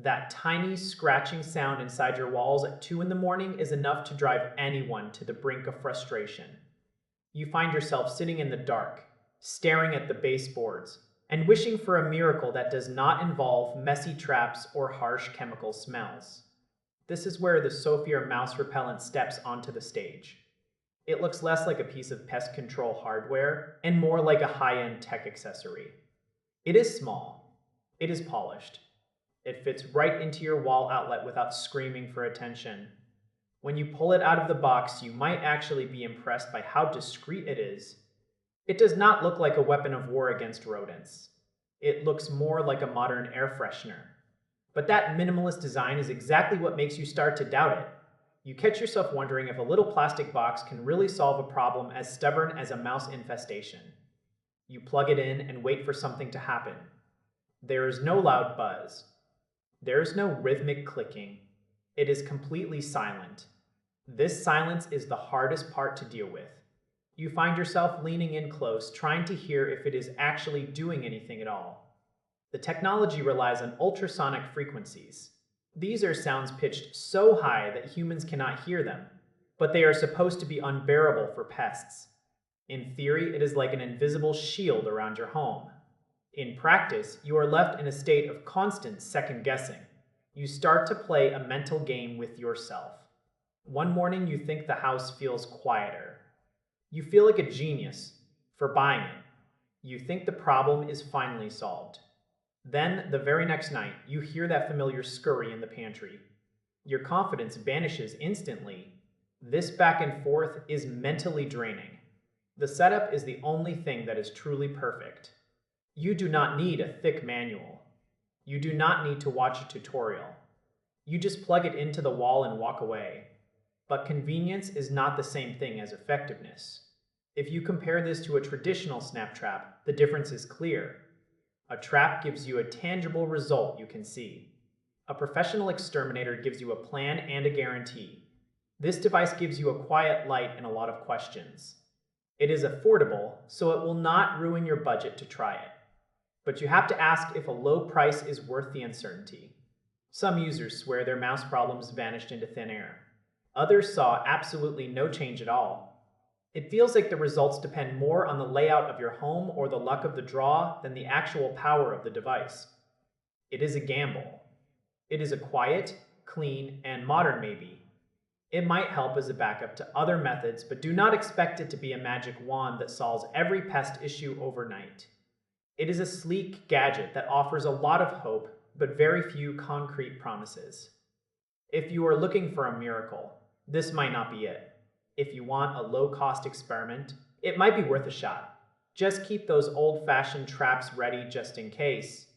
That tiny scratching sound inside your walls at 2 in the morning is enough to drive anyone to the brink of frustration. You find yourself sitting in the dark, staring at the baseboards, and wishing for a miracle that does not involve messy traps or harsh chemical smells. This is where the Sofyre Mouse Repellent steps onto the stage. It looks less like a piece of pest control hardware and more like a high-end tech accessory. It is small. It is polished. It fits right into your wall outlet without screaming for attention. When you pull it out of the box, you might actually be impressed by how discreet it is. It does not look like a weapon of war against rodents. It looks more like a modern air freshener. But that minimalist design is exactly what makes you start to doubt it. You catch yourself wondering if a little plastic box can really solve a problem as stubborn as a mouse infestation. You plug it in and wait for something to happen. There is no loud buzz. There is no rhythmic clicking. It is completely silent. This silence is the hardest part to deal with. You find yourself leaning in close, trying to hear if it is actually doing anything at all. The technology relies on ultrasonic frequencies. These are sounds pitched so high that humans cannot hear them, but they are supposed to be unbearable for pests. In theory, it is like an invisible shield around your home. In practice, you are left in a state of constant second-guessing. You start to play a mental game with yourself. One morning, you think the house feels quieter. You feel like a genius for buying it. You think the problem is finally solved. Then, the very next night, you hear that familiar scurry in the pantry. Your confidence vanishes instantly. This back and forth is mentally draining. The setup is the only thing that is truly perfect. You do not need a thick manual. You do not need to watch a tutorial. You just plug it into the wall and walk away. But convenience is not the same thing as effectiveness. If you compare this to a traditional snap trap, the difference is clear. A trap gives you a tangible result you can see. A professional exterminator gives you a plan and a guarantee. This device gives you a quiet light and a lot of questions. It is affordable, so it will not ruin your budget to try it. But you have to ask if a low price is worth the uncertainty. Some users swear their mouse problems vanished into thin air. Others saw absolutely no change at all. It feels like the results depend more on the layout of your home or the luck of the draw than the actual power of the device. It is a gamble. It is a quiet, clean, and modern maybe. It might help as a backup to other methods, but do not expect it to be a magic wand that solves every pest issue overnight. It is a sleek gadget that offers a lot of hope, but very few concrete promises. If you are looking for a miracle, this might not be it. If you want a low-cost experiment, it might be worth a shot. Just keep those old-fashioned traps ready just in case.